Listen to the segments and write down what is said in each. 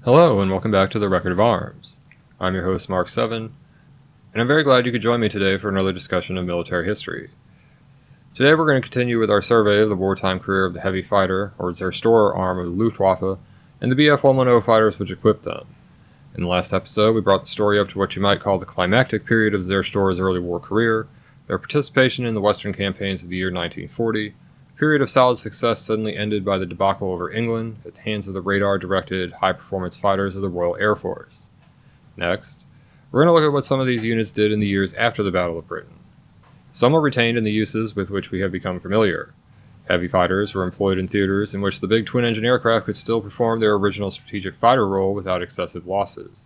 Hello and welcome back to the Record of Arms. I'm your host Mark 7, and I'm very glad you could join me today for another discussion of military history. Today we're going to continue with our survey of the wartime career of the heavy fighter, or Zerstorer arm of the Luftwaffe, and the Bf-110 fighters which equipped them. In the last episode we brought the story up to what you might call the climactic period of Zerstorer's early war career, their participation in the Western campaigns of the year 1940, period of solid success suddenly ended by the debacle over England at the hands of the radar-directed, high-performance fighters of the Royal Air Force. Next, we're going to look at what some of these units did in the years after the Battle of Britain. Some were retained in the uses with which we have become familiar. Heavy fighters were employed in theaters in which the big twin-engine aircraft could still perform their original strategic fighter role without excessive losses.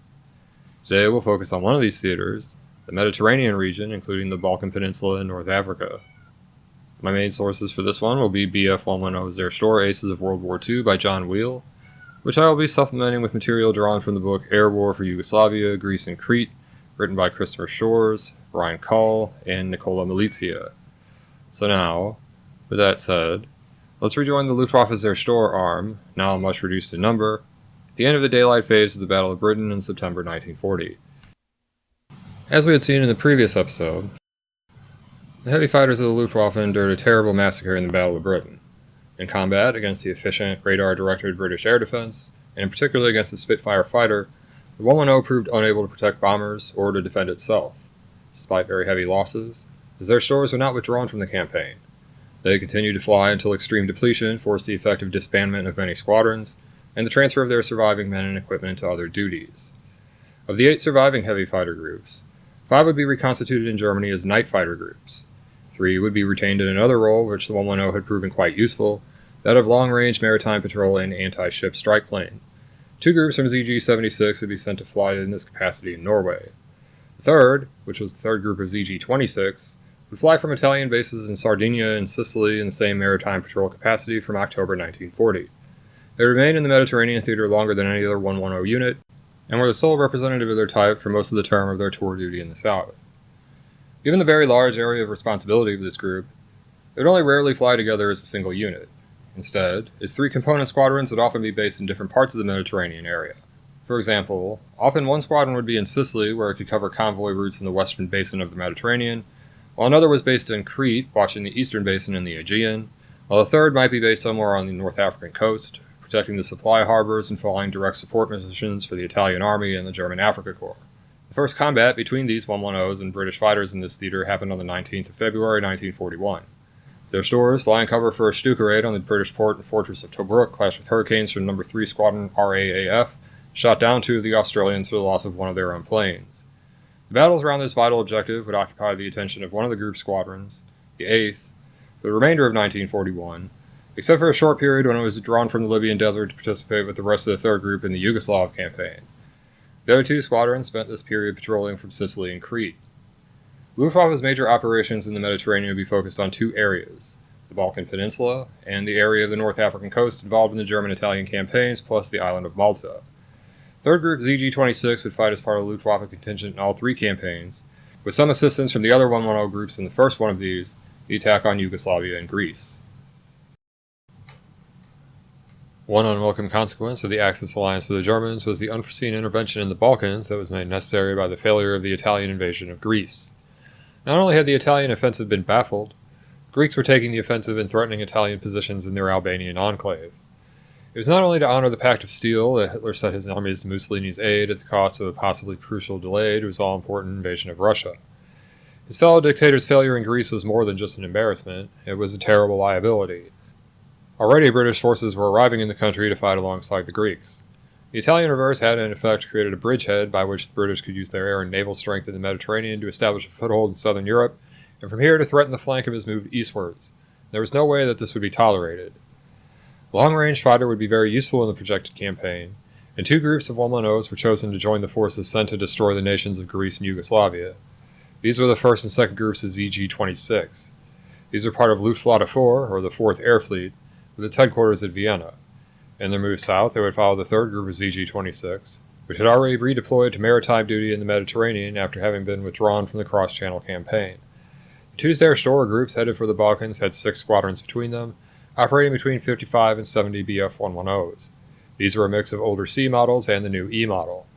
Today we'll focus on one of these theaters, the Mediterranean region, including the Balkan Peninsula and North Africa. My main sources for this one will be Bf-110 Zerstorer Aces of World War II by John Wheel, which I will be supplementing with material drawn from the book Air War for Yugoslavia, Greece and Crete, written by Christopher Shores, Brian Call, and Nicola Milizia. So now, with that said, let's rejoin the Luftwaffe Zerstorer arm, now much reduced in number, at the end of the daylight phase of the Battle of Britain in September 1940. As we had seen in the previous episode, the heavy fighters of the Luftwaffe endured a terrible massacre in the Battle of Britain. In combat against the efficient, radar-directed British air defense, and in particular against the Spitfire fighter, the 110 proved unable to protect bombers or to defend itself. Despite very heavy losses, the Zerstores were not withdrawn from the campaign. They continued to fly until extreme depletion forced the effective disbandment of many squadrons, and the transfer of their surviving men and equipment to other duties. Of the 8 surviving heavy fighter groups, 5 would be reconstituted in Germany as night fighter groups. 3 would be retained in another role which the 110 had proven quite useful, that of long-range maritime patrol and anti-ship strike plane. 2 groups from ZG-76 would be sent to fly in this capacity in Norway. The third, which was the third group of ZG-26, would fly from Italian bases in Sardinia and Sicily in the same maritime patrol capacity from October 1940. They remained in the Mediterranean theater longer than any other 110 unit, and were the sole representative of their type for most of the term of their tour duty in the South. Given the very large area of responsibility of this group, they would only rarely fly together as a single unit. Instead, its 3 component squadrons would often be based in different parts of the Mediterranean area. For example, often one squadron would be in Sicily, where it could cover convoy routes in the western basin of the Mediterranean, while another was based in Crete, watching the eastern basin in the Aegean, while a third might be based somewhere on the North African coast, protecting the supply harbors and flying direct support positions for the Italian Army and the German Afrika Korps. The first combat between these 110s and British fighters in this theater happened on the 19th of February 1941. Their Zerstores, flying cover for a Stuka raid on the British port and fortress of Tobruk, clashed with Hurricanes from No. 3 Squadron RAAF, shot down 2 of the Australians for the loss of one of their own planes. The battles around this vital objective would occupy the attention of one of the group's squadrons, the 8th, for the remainder of 1941, except for a short period when it was drawn from the Libyan desert to participate with the rest of the 3rd Group in the Yugoslav campaign. The other 2 squadrons spent this period patrolling from Sicily and Crete. Luftwaffe's major operations in the Mediterranean would be focused on 2 areas, the Balkan Peninsula and the area of the North African coast involved in the German-Italian campaigns, plus the island of Malta. 3rd Group ZG-26 would fight as part of the Luftwaffe contingent in all 3 campaigns, with some assistance from the other 110 groups in the first one of these, the attack on Yugoslavia and Greece. One unwelcome consequence of the Axis alliance with the Germans was the unforeseen intervention in the Balkans that was made necessary by the failure of the Italian invasion of Greece. Not only had the Italian offensive been baffled, the Greeks were taking the offensive and threatening Italian positions in their Albanian enclave. It was not only to honor the Pact of Steel that Hitler set his armies to Mussolini's aid at the cost of a possibly crucial delay to his all-important invasion of Russia. His fellow dictator's failure in Greece was more than just an embarrassment, it was a terrible liability. Already British forces were arriving in the country to fight alongside the Greeks. The Italian reverse had in effect created a bridgehead by which the British could use their air and naval strength in the Mediterranean to establish a foothold in southern Europe, and from here to threaten the flank of his move eastwards. There was no way that this would be tolerated. A long-range fighter would be very useful in the projected campaign, and 2 groups of 110s were chosen to join the forces sent to destroy the nations of Greece and Yugoslavia. These were the 1st and 2nd groups of ZG-26. These were part of Luftwaffe 4, or the 4th Air Fleet, with its headquarters at Vienna. In their move south, they would follow the 3rd Group of ZG-26, which had already redeployed to maritime duty in the Mediterranean after having been withdrawn from the cross-channel campaign. The 2 Zerstorer groups headed for the Balkans had 6 squadrons between them, operating between 55 and 70 Bf-110s. These were a mix of older C models and the new E model.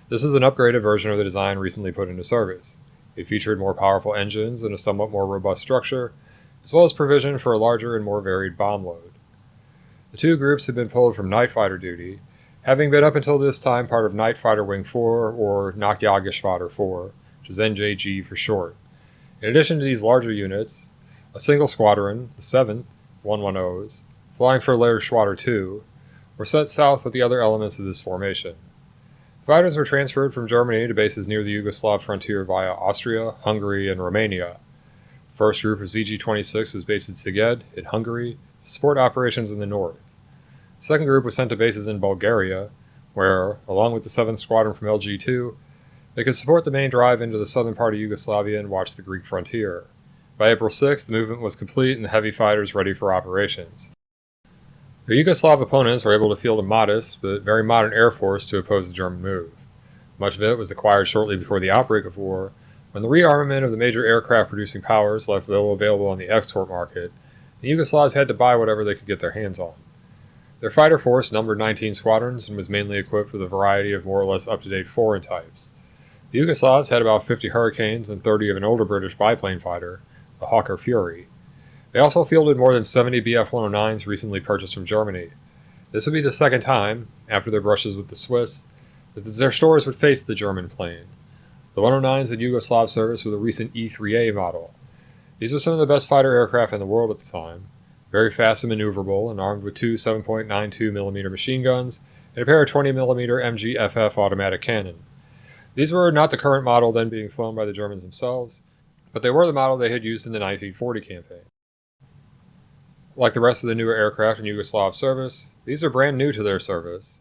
This was an upgraded version of the design recently put into service. It featured more powerful engines and a somewhat more robust structure, as well as provision for a larger and more varied bomb load. The two groups had been pulled from night fighter duty, having been up until this time part of Night Fighter Wing 4, or Nachtjagdgeschwader 4, which is NJG for short. In addition to these larger units, a single squadron, the 7th, 110s, flying for Lehrschwader 2, were sent south with the other elements of this formation. Fighters were transferred from Germany to bases near the Yugoslav frontier via Austria, Hungary, and Romania. The first group of ZG-26 was based at Szeged, in Hungary, to support operations in the north. The second group was sent to bases in Bulgaria, where, along with the 7th Squadron from LG-2, they could support the main drive into the southern part of Yugoslavia and watch the Greek frontier. By April 6th, the movement was complete and the heavy fighters ready for operations. Their Yugoslav opponents were able to field a modest but very modern air force to oppose the German move. Much of it was acquired shortly before the outbreak of war, when the rearmament of the major aircraft-producing powers left little available on the export market. The Yugoslavs had to buy whatever they could get their hands on. Their fighter force numbered 19 squadrons and was mainly equipped with a variety of more or less up-to-date foreign types. The Yugoslavs had about 50 Hurricanes and 30 of an older British biplane fighter, the Hawker Fury. They also fielded more than 70 Bf-109s recently purchased from Germany. This would be the second time, after their brushes with the Swiss, that the Zerstorers would face the German plane. The 109s in Yugoslav service were the recent E-3A model. These were some of the best fighter aircraft in the world at the time, very fast and maneuverable, and armed with two 7.92mm machine guns and a pair of 20mm MG-FF automatic cannon. These were not the current model then being flown by the Germans themselves, but they were the model they had used in the 1940 campaign. Like the rest of the newer aircraft in Yugoslav service, these are brand new to their service,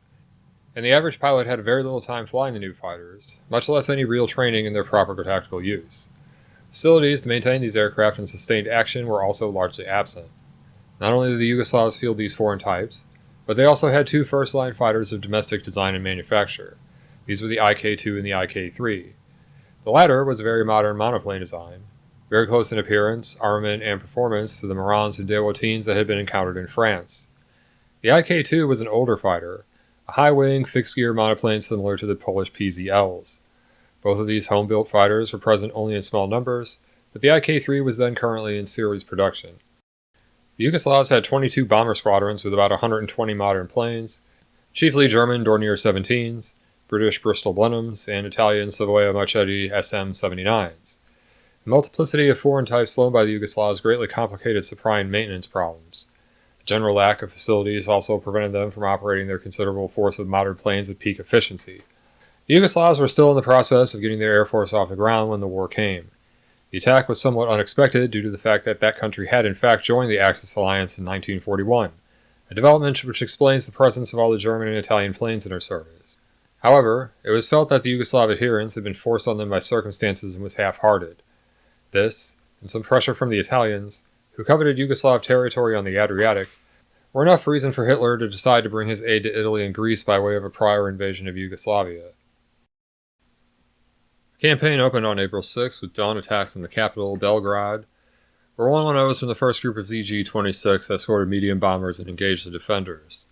and the average pilot had very little time flying the new fighters, much less any real training in their proper tactical use. Facilities to maintain these aircraft in sustained action were also largely absent. Not only did the Yugoslavs field these foreign types, but they also had two first-line fighters of domestic design and manufacture. These were the IK-2 and the IK-3. The latter was a very modern monoplane design, very close in appearance, armament, and performance to the Morans and Dewotines that had been encountered in France. The IK-2 was an older fighter, a high-wing, fixed-gear monoplane similar to the Polish PZLs. Both of these home-built fighters were present only in small numbers, but the IK-3 was then currently in series production. The Yugoslavs had 22 bomber squadrons with about 120 modern planes, chiefly German Dornier 17s, British Bristol Blenheims, and Italian Savoia Marchetti SM-79s. The multiplicity of foreign types flown by the Yugoslavs greatly complicated supply and maintenance problems. A general lack of facilities also prevented them from operating their considerable force of modern planes at peak efficiency. The Yugoslavs were still in the process of getting their air force off the ground when the war came. The attack was somewhat unexpected due to the fact that that country had in fact joined the Axis alliance in 1941, a development which explains the presence of all the German and Italian planes in their service. However, it was felt that the Yugoslav adherence had been forced on them by circumstances and was half-hearted. This, and some pressure from the Italians, who coveted Yugoslav territory on the Adriatic, were enough reason for Hitler to decide to bring his aid to Italy and Greece by way of a prior invasion of Yugoslavia. The campaign opened on April 6 with dawn attacks in the capital, Belgrade, where 110s from the first group of ZG-26 escorted medium bombers and engaged the defenders.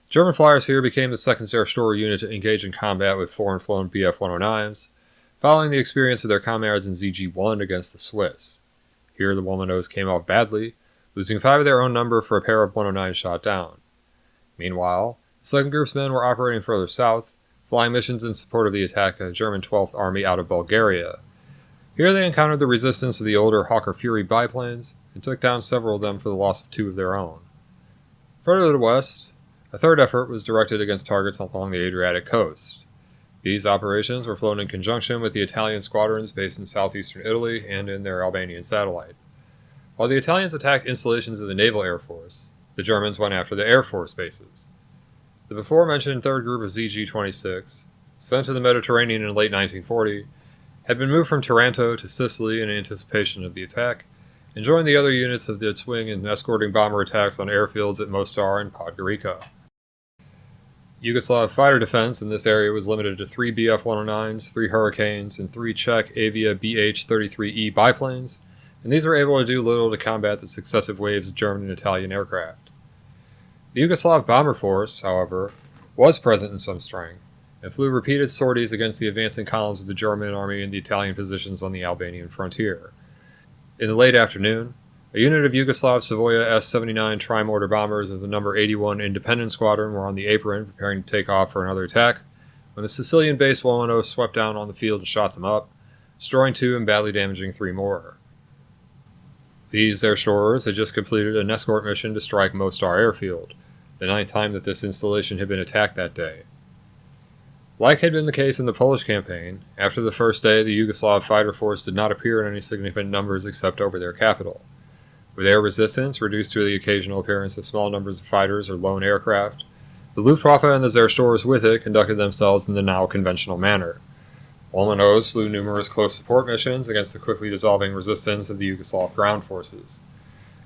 German flyers here became the second Zerstorer unit to engage in combat with foreign-flown Bf-109s, following the experience of their comrades in ZG-1 against the Swiss. Here the 110s came off badly, losing 5 of their own number for a pair of 109s shot down. Meanwhile, the second group's men were operating further south, flying missions in support of the attack of the German 12th Army out of Bulgaria. Here they encountered the resistance of the older Hawker Fury biplanes and took down several of them for the loss of 2 of their own. Further to the west, a third effort was directed against targets along the Adriatic coast. These operations were flown in conjunction with the Italian squadrons based in southeastern Italy and in their Albanian satellite. While the Italians attacked installations of the Naval Air Force, the Germans went after the Air Force bases. The before-mentioned third group of ZG-26, sent to the Mediterranean in late 1940, had been moved from Taranto to Sicily in anticipation of the attack, and joined the other units of the its wing in escorting bomber attacks on airfields at Mostar and Podgorica. Yugoslav fighter defense in this area was limited to 3 Bf-109s, 3 Hurricanes, and 3 Czech Avia BH-33E biplanes, and these were able to do little to combat the successive waves of German and Italian aircraft. The Yugoslav bomber force, however, was present in some strength, and flew repeated sorties against the advancing columns of the German army and the Italian positions on the Albanian frontier. In the late afternoon, a unit of Yugoslav Savoia S-79 Trimortar bombers of the number 81 Independent Squadron were on the apron preparing to take off for another attack when the Sicilian-based Womano swept down on the field and shot them up, destroying 2 and badly damaging 3 more. These Zerstorers had just completed an escort mission to strike Mostar airfield, the 9th time that this installation had been attacked that day. Like had been the case in the Polish campaign, after the first day the Yugoslav fighter force did not appear in any significant numbers except over their capital. With air resistance reduced to the occasional appearance of small numbers of fighters or lone aircraft, the Luftwaffe and the Zerstorers with it conducted themselves in the now conventional manner. Womano's flew numerous close support missions against the quickly dissolving resistance of the Yugoslav ground forces.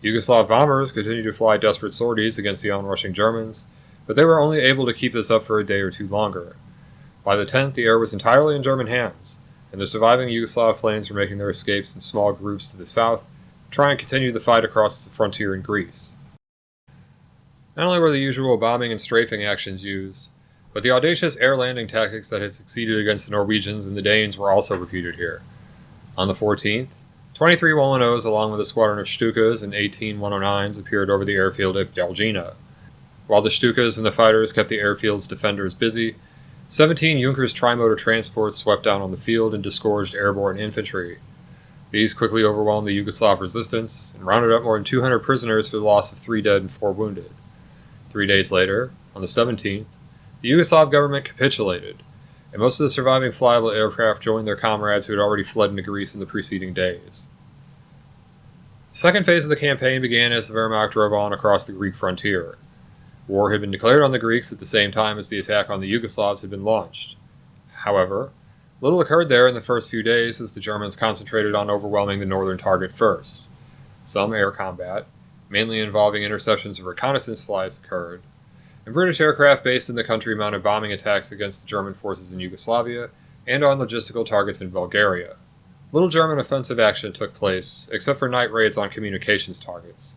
Yugoslav bombers continued to fly desperate sorties against the onrushing Germans, but they were only able to keep this up for a day or two longer. By the 10th, the air was entirely in German hands, and the surviving Yugoslav planes were making their escapes in small groups to the south, trying to continue the fight across the frontier in Greece. Not only were the usual bombing and strafing actions used, but the audacious air landing tactics that had succeeded against the Norwegians and the Danes were also repeated here. On the 14th, 23 Womanos along with a squadron of Stukas and 18 109s appeared over the airfield at Belgina. While the Stukas and the fighters kept the airfield's defenders busy, 17 Junkers trimotor transports swept down on the field and disgorged airborne infantry. These quickly overwhelmed the Yugoslav resistance and rounded up more than 200 prisoners for the loss of 3 dead and 4 wounded. 3 days later, on the 17th, the Yugoslav government capitulated, and most of the surviving flyable aircraft joined their comrades who had already fled into Greece in the preceding days. The second phase of the campaign began as the Wehrmacht drove on across the Greek frontier. War had been declared on the Greeks at the same time as the attack on the Yugoslavs had been launched. However, little occurred there in the first few days as the Germans concentrated on overwhelming the northern target first. Some air combat, mainly involving interceptions of reconnaissance flights, occurred, and British aircraft based in the country mounted bombing attacks against the German forces in Yugoslavia and on logistical targets in Bulgaria. Little German offensive action took place, except for night raids on communications targets.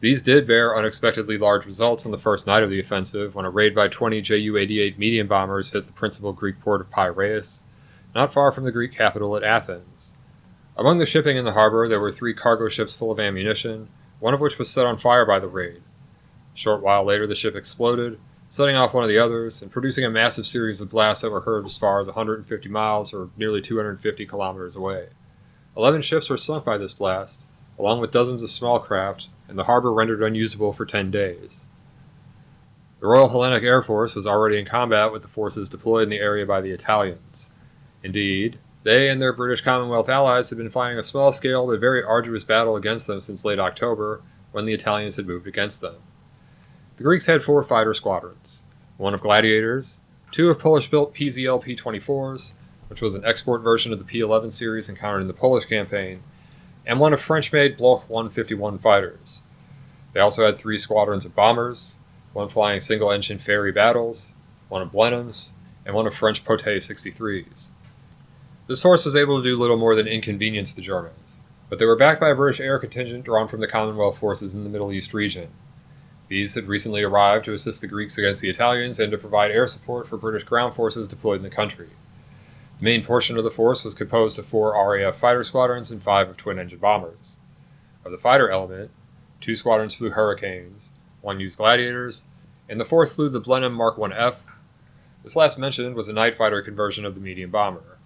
These did bear unexpectedly large results on the first night of the offensive when a raid by 20 Ju-88 medium bombers hit the principal Greek port of Piraeus, not far from the Greek capital at Athens. Among the shipping in the harbor there were 3 cargo ships full of ammunition, one of which was set on fire by the raid. A short while later the ship exploded, setting off one of the others and producing a massive series of blasts that were heard as far as 150 miles or nearly 250 kilometers away. 11 ships were sunk by this blast, along with dozens of small craft, and the harbor rendered unusable for 10 days. The Royal Hellenic Air Force was already in combat with the forces deployed in the area by the Italians. Indeed, they and their British Commonwealth allies had been fighting a small-scale but very arduous battle against them since late October, when the Italians had moved against them. The Greeks had 4 fighter squadrons, 1 of Gladiators, 2 of Polish-built PZL P-24s, which was an export version of the P-11 series encountered in the Polish campaign, and 1 of French-made Bloch 151 fighters. They also had 3 squadrons of bombers, 1 flying single-engine Fairey Battles, 1 of Blenheims, and 1 of French Poté 63s. This force was able to do little more than inconvenience the Germans, but they were backed by a British air contingent drawn from the Commonwealth forces in the Middle East region. These had recently arrived to assist the Greeks against the Italians and to provide air support for British ground forces deployed in the country. The main portion of the force was composed of 4 RAF fighter squadrons and 5 of twin-engine bombers. Of the fighter element, 2 squadrons flew Hurricanes, 1 used Gladiators, and the 4th flew the Blenheim Mark 1F. This last mentioned was a night fighter conversion of the medium bomber.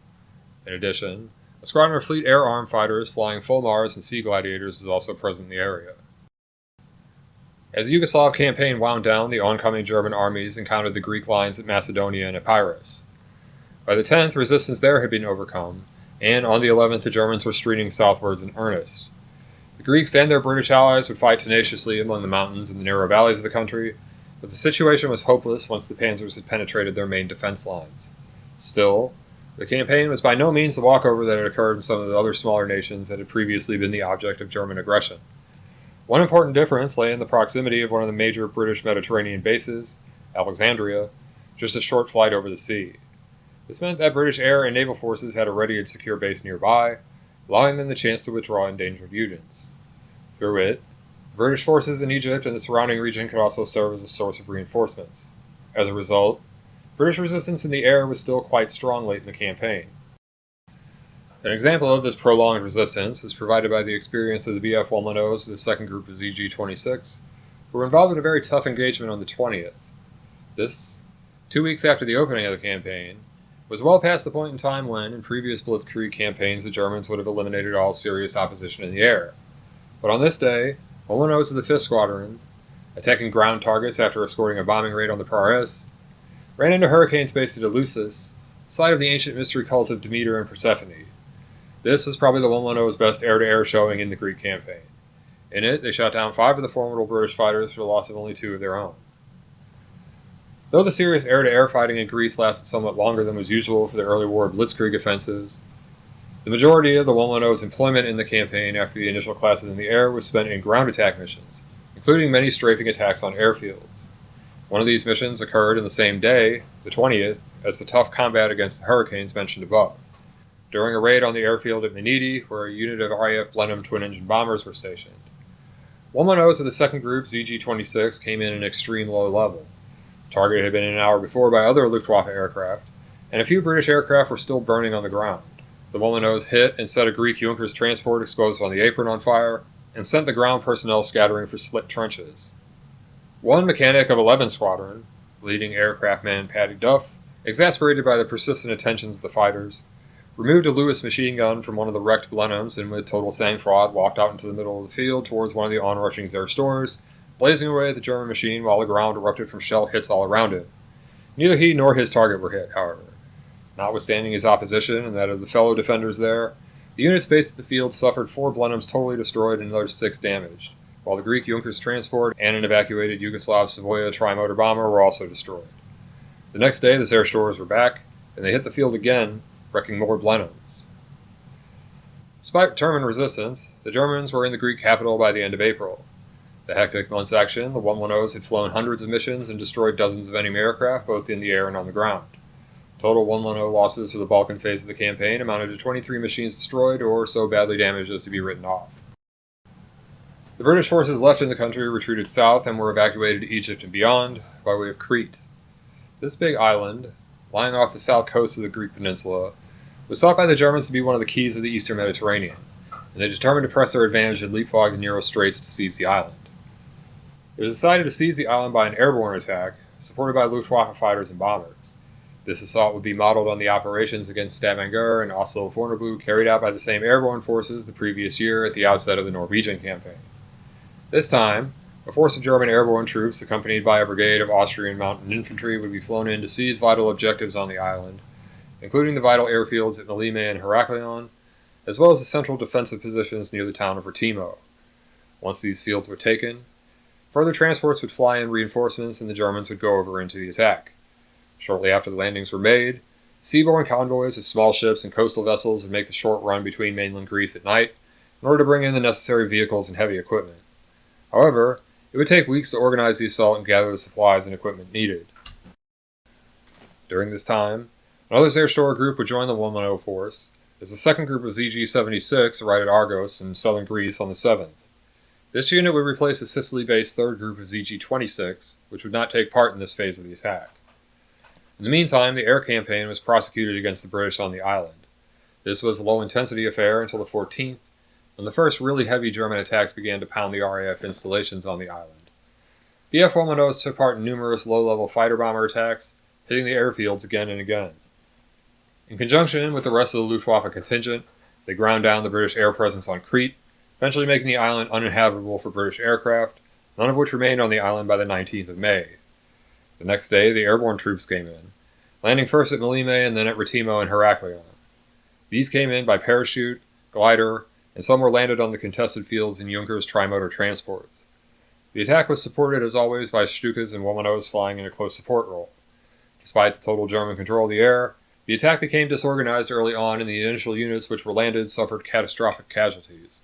In addition, a squadron of Fleet Air Arm fighters flying full Mars and Sea Gladiators was also present in the area. As the Yugoslav campaign wound down, the oncoming German armies encountered the Greek lines at Macedonia and Epirus. By the 10th, resistance there had been overcome, and on the 11th the Germans were streaming southwards in earnest. The Greeks and their British allies would fight tenaciously among the mountains and the narrow valleys of the country, but the situation was hopeless once the panzers had penetrated their main defense lines. Still, the campaign was by no means the walkover that had occurred in some of the other smaller nations that had previously been the object of German aggression. One important difference lay in the proximity of one of the major British Mediterranean bases, Alexandria, just a short flight over the sea. This meant that British air and naval forces had a ready and secure base nearby, allowing them the chance to withdraw endangered units. Through it, British forces in Egypt and the surrounding region could also serve as a source of reinforcements. As a result, British resistance in the air was still quite strong late in the campaign. An example of this prolonged resistance is provided by the experience of the BF-110s, the second group of ZG-26, who were involved in a very tough engagement on the 20th. This, 2 weeks after the opening of the campaign, was well past the point in time when, in previous Blitzkrieg campaigns, the Germans would have eliminated all serious opposition in the air. But on this day, 110s of the 5th Squadron, attacking ground targets after escorting a bombing raid on the PRS, ran into Hurricane Space at Eleusis, site of the ancient mystery cult of Demeter and Persephone. This was probably the 110's best air-to-air showing in the Greek campaign. In it, they shot down 5 of the formidable British fighters for the loss of only 2 of their own. Though the serious air-to-air fighting in Greece lasted somewhat longer than was usual for the early war Blitzkrieg offensives, the majority of the 110's employment in the campaign after the initial classes in the air was spent in ground attack missions, including many strafing attacks on airfields. One of these missions occurred in the same day, the 20th, as the tough combat against the Hurricanes mentioned above, during a raid on the airfield at Menidi, where a unit of RAF Blenheim twin-engine bombers were stationed. 110s of the second group, ZG-26, came in at an extreme low level. The target had been in an hour before by other Luftwaffe aircraft, and a few British aircraft were still burning on the ground. The 110s hit and set a Greek Junkers transport exposed on the apron on fire, and sent the ground personnel scattering for slit trenches. One mechanic of 11 Squadron, leading aircraft man Paddy Duff, exasperated by the persistent attentions of the fighters, removed a Lewis machine gun from one of the wrecked Blenheims and with total sang-froid walked out into the middle of the field towards one of the onrushing Zerstorers, blazing away at the German machine while the ground erupted from shell hits all around it. Neither he nor his target were hit, however. Notwithstanding his opposition and that of the fellow defenders there, the units based at the field suffered 4 Blenheims totally destroyed and another 6 damaged, while the Greek Junkers transport and an evacuated Yugoslav Savoia tri-motor bomber were also destroyed. The next day the Zerstorers were back, and they hit the field again, wrecking more Blenheims. Despite determined resistance, the Germans were in the Greek capital by the end of April. The hectic month's action, the 110s had flown hundreds of missions and destroyed dozens of enemy aircraft both in the air and on the ground. Total 110 losses for the Balkan phase of the campaign amounted to 23 machines destroyed or so badly damaged as to be written off. The British forces left in the country retreated south and were evacuated to Egypt and beyond by way of Crete. This big island, lying off the south coast of the Greek peninsula, was thought by the Germans to be one of the keys of the eastern Mediterranean, and they determined to press their advantage and leapfrog the narrow straits to seize the island. It was decided to seize the island by an airborne attack, supported by Luftwaffe fighters and bombers. This assault would be modeled on the operations against Stavanger and Oslo Fornebu carried out by the same airborne forces the previous year at the outset of the Norwegian campaign. This time, a force of German airborne troops, accompanied by a brigade of Austrian mountain infantry, would be flown in to seize vital objectives on the island, including the vital airfields at Melime and Heraklion, as well as the central defensive positions near the town of Rtimo. Once these fields were taken, further transports would fly in reinforcements and the Germans would go over into the attack. Shortly after the landings were made, seaborne convoys of small ships and coastal vessels would make the short run between mainland Greece at night in order to bring in the necessary vehicles and heavy equipment. However, it would take weeks to organize the assault and gather the supplies and equipment needed. During this time, another Zerstorer group would join the 110 force, as the second group of ZG-76 arrived at Argos in southern Greece on the 7th. This unit would replace the Sicily-based third group of ZG-26, which would not take part in this phase of the attack. In the meantime, the air campaign was prosecuted against the British on the island. This was a low-intensity affair until the 14th, when the first really heavy German attacks began to pound the RAF installations on the island. BF-110s took part in numerous low-level fighter-bomber attacks, hitting the airfields again and again. In conjunction with the rest of the Luftwaffe contingent, they ground down the British air presence on Crete, eventually making the island uninhabitable for British aircraft, none of which remained on the island by the 19th of May. The next day, the airborne troops came in, landing first at Melime and then at Rtimo and Heraklion. These came in by parachute, glider, and some were landed on the contested fields in Junkers tri-motor transports. The attack was supported as always by Stukas and 110s flying in a close support role. Despite the total German control of the air, the attack became disorganized early on and the initial units which were landed suffered catastrophic casualties.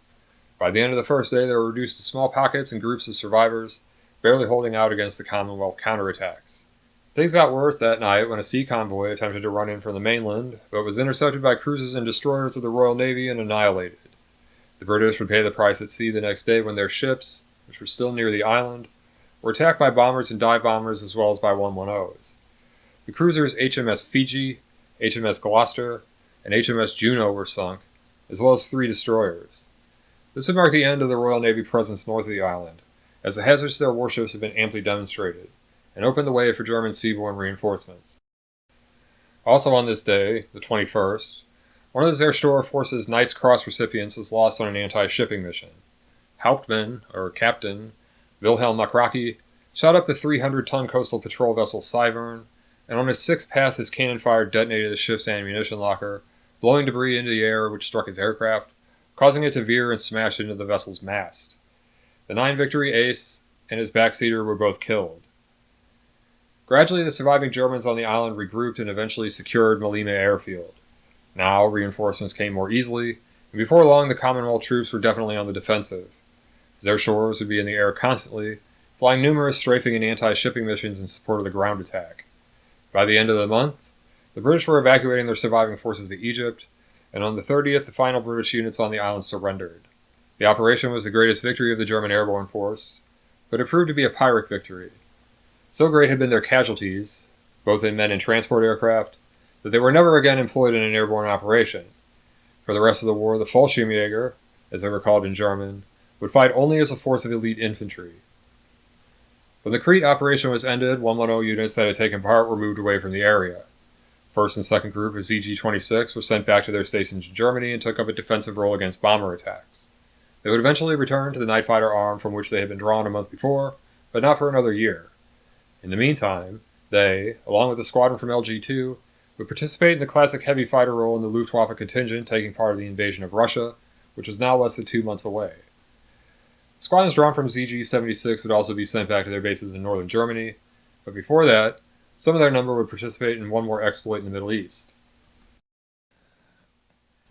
By the end of the first day, they were reduced to small pockets and groups of survivors, barely holding out against the Commonwealth counterattacks. Things got worse that night when a sea convoy attempted to run in from the mainland, but was intercepted by cruisers and destroyers of the Royal Navy and annihilated. The British would pay the price at sea the next day when their ships, which were still near the island, were attacked by bombers and dive bombers as well as by 110s. the cruisers HMS Fiji, HMS Gloucester, and HMS Juno were sunk, as well as 3 destroyers. This would mark the end of the Royal Navy presence north of the island, as the hazards to their warships had been amply demonstrated, and opened the way for German seaborne reinforcements. Also on this day, the 21st, one of the Zerstorer force's Knight's Cross recipients was lost on an anti-shipping mission. Hauptmann, or Captain, Wilhelm Makraki, shot up the 300-ton coastal patrol vessel Sivern, and on his 6th path his cannon fire detonated the ship's ammunition locker, blowing debris into the air which struck his aircraft, causing it to veer and smash into the vessel's mast. The 9 Victory ace and his backseater were both killed. Gradually, the surviving Germans on the island regrouped and eventually secured Malime airfield. Now, reinforcements came more easily, and before long the Commonwealth troops were definitely on the defensive. Zerstowers would be in the air constantly, flying numerous strafing and anti-shipping missions in support of the ground attack. By the end of the month, the British were evacuating their surviving forces to Egypt, and on the 30th the final British units on the island surrendered. The operation was the greatest victory of the German airborne force, but it proved to be a Pyrrhic victory. So great had been their casualties, both in men and transport aircraft, that they were never again employed in an airborne operation. For the rest of the war, the Fallschirmjäger, as they were called in German, would fight only as a force of elite infantry. When the Crete operation was ended, 110 units that had taken part were moved away from the area. First and second group of ZG-26 were sent back to their stations in Germany and took up a defensive role against bomber attacks. They would eventually return to the night fighter arm from which they had been drawn a month before, but not for another year. In the meantime, they, along with the squadron from LG-2, would participate in the classic heavy fighter role in the Luftwaffe contingent taking part in the invasion of Russia, which was now less than 2 months away. Squadrons drawn from ZG-76 would also be sent back to their bases in northern Germany, but before that, some of their number would participate in one more exploit in the Middle East.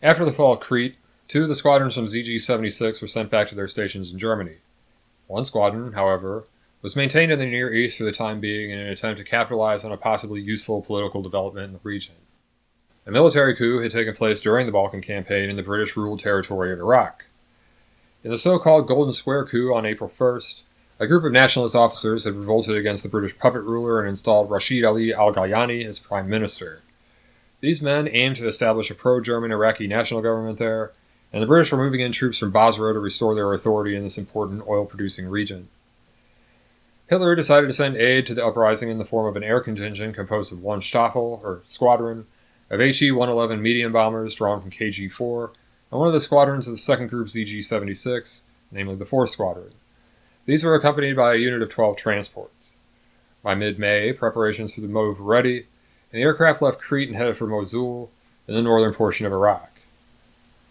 After the fall of Crete, 2 of the squadrons from ZG-76 were sent back to their stations in Germany. One squadron, however, was maintained in the Near East for the time being in an attempt to capitalize on a possibly useful political development in the region. A military coup had taken place during the Balkan campaign in the British-ruled territory of Iraq. In the so-called Golden Square coup on April 1st, a group of nationalist officers had revolted against the British puppet ruler and installed Rashid Ali al-Galyani as prime minister. These men aimed to establish a pro-German Iraqi national government there, and the British were moving in troops from Basra to restore their authority in this important oil-producing region. Hitler decided to send aid to the uprising in the form of an air contingent composed of 1 Staffel, or squadron, of HE-111 medium bombers drawn from KG-4, and one of the squadrons of the second group ZG-76, namely the 4th Squadron. These were accompanied by a unit of 12 transports. By mid-May, preparations for the move were ready, and the aircraft left Crete and headed for Mosul, in the northern portion of Iraq.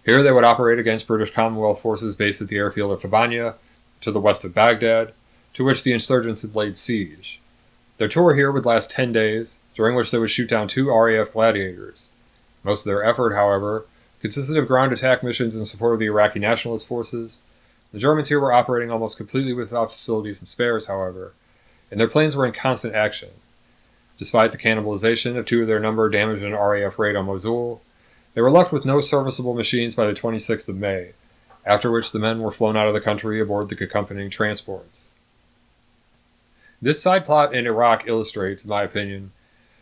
Here they would operate against British Commonwealth forces based at the airfield of Fabania, to the west of Baghdad, to which the insurgents had laid siege. Their tour here would last 10 days, during which they would shoot down 2 RAF Gladiators. Most of their effort, however, consisted of ground attack missions in support of the Iraqi nationalist forces. The Germans here were operating almost completely without facilities and spares, however, and their planes were in constant action. Despite the cannibalization of 2 of their number damaged in an RAF raid on Mosul, they were left with no serviceable machines by the 26th of May, after which the men were flown out of the country aboard the accompanying transports. This side plot in Iraq illustrates, in my opinion,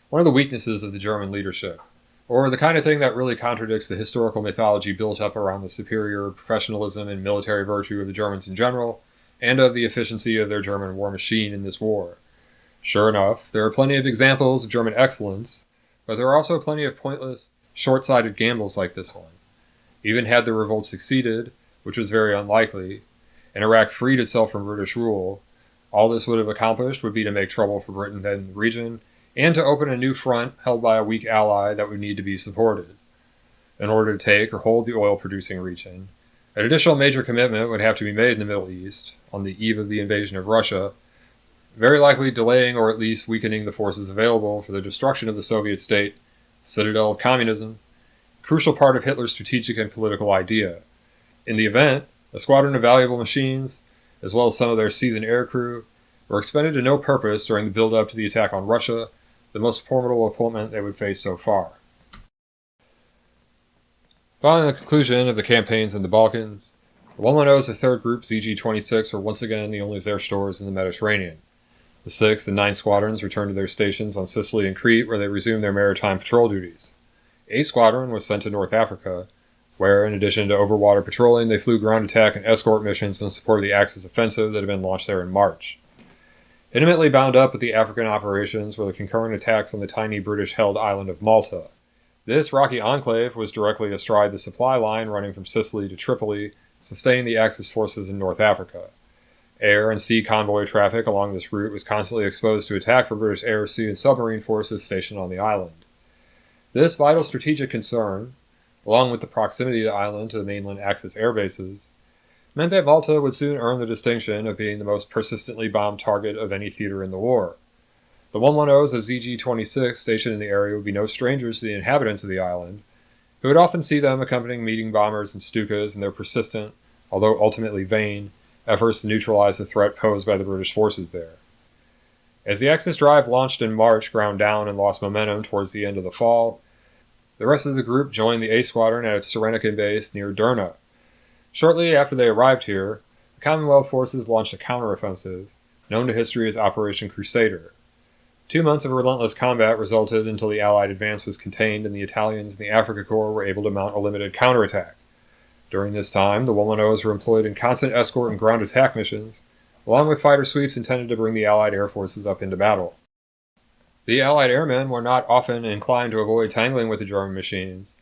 one of the weaknesses of the German leadership, or the kind of thing that really contradicts the historical mythology built up around the superior professionalism and military virtue of the Germans in general, and of the efficiency of their German war machine in this war. Sure enough, there are plenty of examples of German excellence, but there are also plenty of pointless, short-sighted gambles like this one. Even had the revolt succeeded, which was very unlikely, and Iraq freed itself from British rule, all this would have accomplished would be to make trouble for Britain in the region, and to open a new front held by a weak ally that would need to be supported. In order to take or hold the oil-producing region, an additional major commitment would have to be made in the Middle East, on the eve of the invasion of Russia, very likely delaying or at least weakening the forces available for the destruction of the Soviet state, the Citadel of Communism, a crucial part of Hitler's strategic and political idea. In the event, a squadron of valuable machines, as well as some of their seasoned aircrew, were expended to no purpose during the build-up to the attack on Russia, the most formidable opponent they would face so far. Following the conclusion of the campaigns in the Balkans, the 110s of 3rd Group ZG-26 were once again the only Zerstorers in the Mediterranean. The 6th and 9th Squadrons returned to their stations on Sicily and Crete, where they resumed their maritime patrol duties. 8th Squadron was sent to North Africa, where, in addition to overwater patrolling, they flew ground attack and escort missions in support of the Axis offensive that had been launched there in March. Intimately bound up with the African operations were the concurrent attacks on the tiny British-held island of Malta. This rocky enclave was directly astride the supply line running from Sicily to Tripoli, sustaining the Axis forces in North Africa. Air and sea convoy traffic along this route was constantly exposed to attack from British air, sea, and submarine forces stationed on the island. This vital strategic concern, along with the proximity of the island to the mainland Axis air bases, meant that Malta would soon earn the distinction of being the most persistently bombed target of any theater in the war. The 110s of ZG-26 stationed in the area would be no strangers to the inhabitants of the island, who would often see them accompanying meeting bombers and Stukas in their persistent, although ultimately vain, efforts to neutralize the threat posed by the British forces there. As the Axis drive launched in March ground down and lost momentum towards the end of the fall, the rest of the group joined the 8th Squadron at its Cyrenaican base near Derna. Shortly after they arrived here, the Commonwealth forces launched a counteroffensive, known to history as Operation Crusader. 2 months of relentless combat resulted until the Allied advance was contained and the Italians and the Afrika Korps were able to mount a limited counterattack. During this time, the 110s were employed in constant escort and ground attack missions, along with fighter sweeps intended to bring the Allied air forces up into battle. The Allied airmen were not often inclined to avoid tangling with the German machines,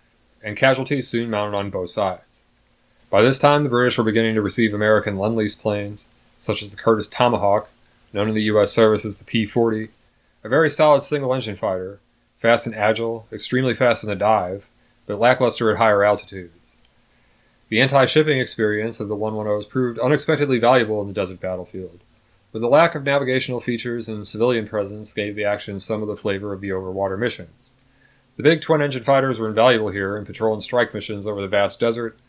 and casualties soon mounted on both sides. By this time, the British were beginning to receive American Lend-Lease planes, such as the Curtiss Tomahawk, known in the U.S. service as the P-40, a very solid single-engine fighter, fast and agile, extremely fast in the dive, but lackluster at higher altitudes. The anti-shipping experience of the 110s proved unexpectedly valuable in the desert battlefield, but the lack of navigational features and civilian presence gave the action some of the flavor of the overwater missions. The big twin-engine fighters were invaluable here in patrol and strike missions over the vast desert,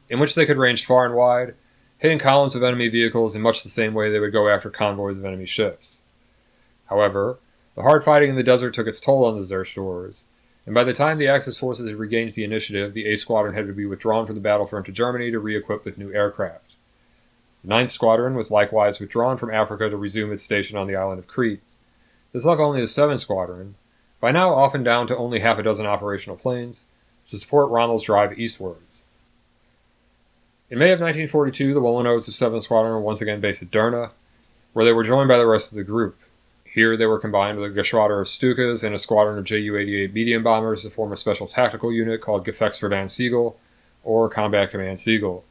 in which they could range far and wide, hitting columns of enemy vehicles in much the same way they would go after convoys of enemy ships. However, the hard fighting in the desert took its toll on the Zerstörers, and by the time the Axis forces had regained the initiative, the 8th Squadron had to be withdrawn from the battlefront to Germany to re-equip with new aircraft. The 9th Squadron was likewise withdrawn from Africa to resume its station on the island of Crete. This left only the 7th Squadron, by now often down to only half a dozen operational planes, to support Rommel's drive eastwards. In May of 1942, the 110s of 7th Squadron were once again based at Derna, where they were joined by the rest of the group. Here they were combined with a Geschwader of Stukas and a squadron of Ju-88 medium bombers to form a special tactical unit called Gefechtsverband Siegel, or Combat Command Siegel,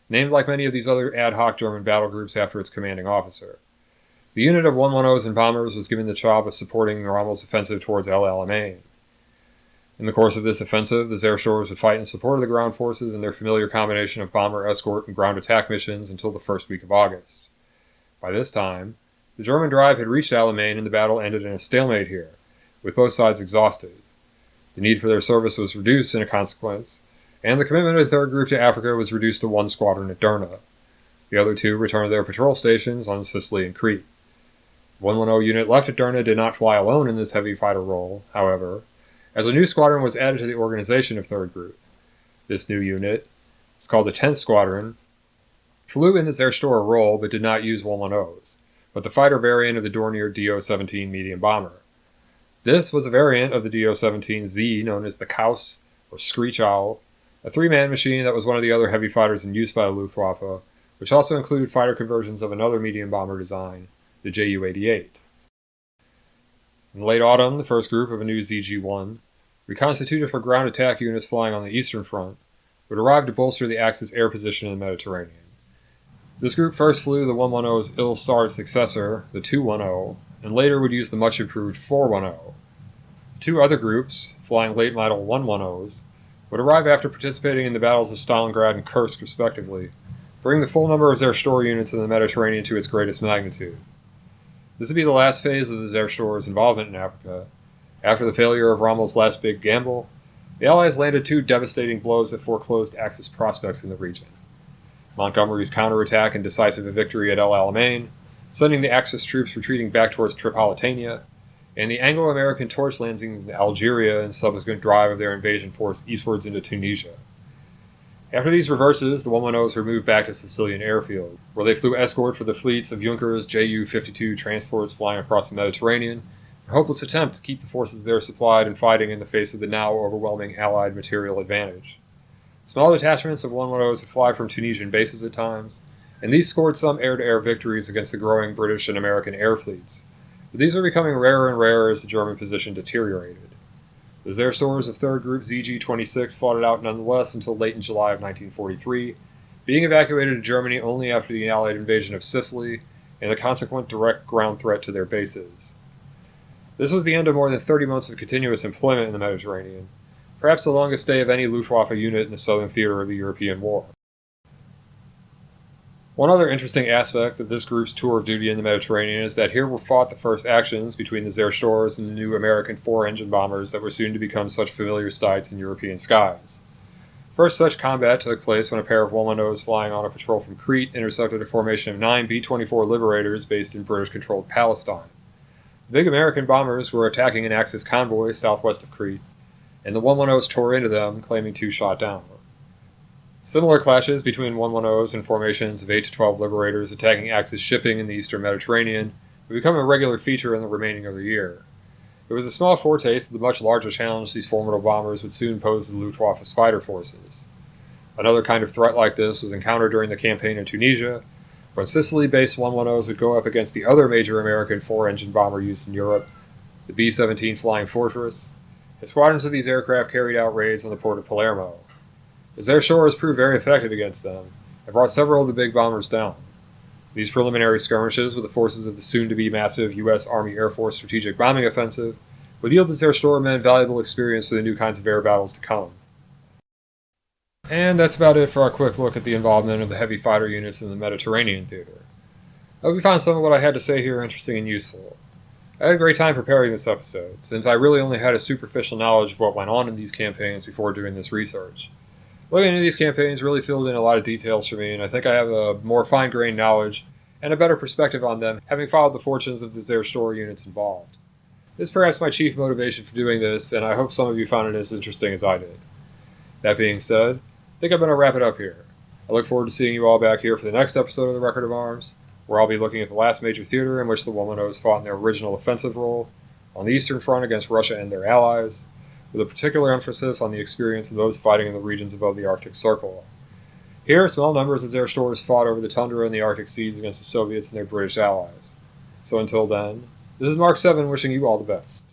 named like many of these other ad hoc German battle groups after its commanding officer. The unit of 110s and bombers was given the job of supporting Rommel's offensive towards El Alamein. In the course of this offensive, the Zerstörers would fight in support of the ground forces in their familiar combination of bomber, escort, and ground attack missions until the first week of August. By this time, the German drive had reached Alamein and the battle ended in a stalemate here, with both sides exhausted. The need for their service was reduced in consequence, and the commitment of the 3rd Group to Africa was reduced to 1 squadron at Derna. The other 2 returned to their patrol stations on Sicily and Crete. The 110 unit left at Derna did not fly alone in this heavy fighter role, however, as a new squadron was added to the organization of 3rd Group. This new unit, it's called the 10th Squadron, flew in the Zerstorer role but did not use 110s, but the fighter variant of the Dornier Do-17 medium bomber. This was a variant of the Do-17Z known as the Kaus, or Screech Owl, a 3-man machine that was one of the other heavy fighters in use by the Luftwaffe, which also included fighter conversions of another medium bomber design, the Ju-88. In late autumn, the first group of a new ZG-1, reconstituted for ground attack units flying on the Eastern Front, would arrive to bolster the Axis air position in the Mediterranean. This group first flew the 110's ill-starred successor, the 210, and later would use the much-improved 410. The 2 other groups, flying late-model 110s, would arrive after participating in the battles of Stalingrad and Kursk, respectively, bringing the full number of Zerstorer units in the Mediterranean to its greatest magnitude. This would be the last phase of the Zerstorer's involvement in Africa. After the failure of Rommel's last big gamble, the Allies landed 2 devastating blows that foreclosed Axis prospects in the region. Montgomery's counterattack and decisive victory at El Alamein, sending the Axis troops retreating back towards Tripolitania, and the Anglo-American torch landings in Algeria and subsequent drive of their invasion force eastwards into Tunisia. After these reverses, the 110s were moved back to Sicilian airfield, where they flew escort for the fleets of Juncker's Ju-52 transports flying across the Mediterranean, in a hopeless attempt to keep the forces there supplied and fighting in the face of the now overwhelming Allied material advantage. Small detachments of 110s would fly from Tunisian bases at times, and these scored some air-to-air victories against the growing British and American air fleets, but these were becoming rarer and rarer as the German position deteriorated. The Zerstorers of 3rd Group ZG-26 fought it out nonetheless until late in July of 1943, being evacuated to Germany only after the Allied invasion of Sicily and the consequent direct ground threat to their bases. This was the end of more than 30 months of continuous employment in the Mediterranean, perhaps the longest stay of any Luftwaffe unit in the southern theater of the European War. One other interesting aspect of this group's tour of duty in the Mediterranean is that here were fought the first actions between the Zerstorers and the new American four-engine bombers that were soon to become such familiar sights in European skies. First such combat took place when a pair of 110s flying on a patrol from Crete intercepted a formation of 9 B-24 Liberators based in British-controlled Palestine. The big American bombers were attacking an Axis convoy southwest of Crete, and the 110s tore into them, claiming 2 shot down. Similar clashes between 110s and formations of 8 to 12 Liberators attacking Axis shipping in the eastern Mediterranean would become a regular feature in the remaining of the year. It was a small foretaste of the much larger challenge these formidable bombers would soon pose to the Luftwaffe fighter forces. Another kind of threat like this was encountered during the campaign in Tunisia, when Sicily-based 110s would go up against the other major American four-engine bomber used in Europe, the B-17 Flying Fortress, and squadrons of these aircraft carried out raids on the port of Palermo. The Zerstorer proved very effective against them, and brought several of the big bombers down. These preliminary skirmishes with the forces of the soon-to-be massive U.S. Army Air Force Strategic Bombing Offensive would yield the Zerstorer men valuable experience for the new kinds of air battles to come. And that's about it for our quick look at the involvement of the heavy fighter units in the Mediterranean theater. I hope you found some of what I had to say here interesting and useful. I had a great time preparing this episode, since I really only had a superficial knowledge of what went on in these campaigns before doing this research. Looking into these campaigns really filled in a lot of details for me, and I think I have a more fine-grained knowledge and a better perspective on them, having followed the fortunes of the Zerstorer units involved. This is perhaps my chief motivation for doing this, and I hope some of you found it as interesting as I did. That being said, I think I'm going to wrap it up here. I look forward to seeing you all back here for the next episode of the Record of Arms, where I'll be looking at the last major theater in which the 110s fought in their original offensive role, on the Eastern Front against Russia and their allies, with a particular emphasis on the experience of those fighting in the regions above the Arctic Circle. Here, small numbers of Zerstorers fought over the tundra and the Arctic seas against the Soviets and their British allies. So until then, this is Mark 7 wishing you all the best.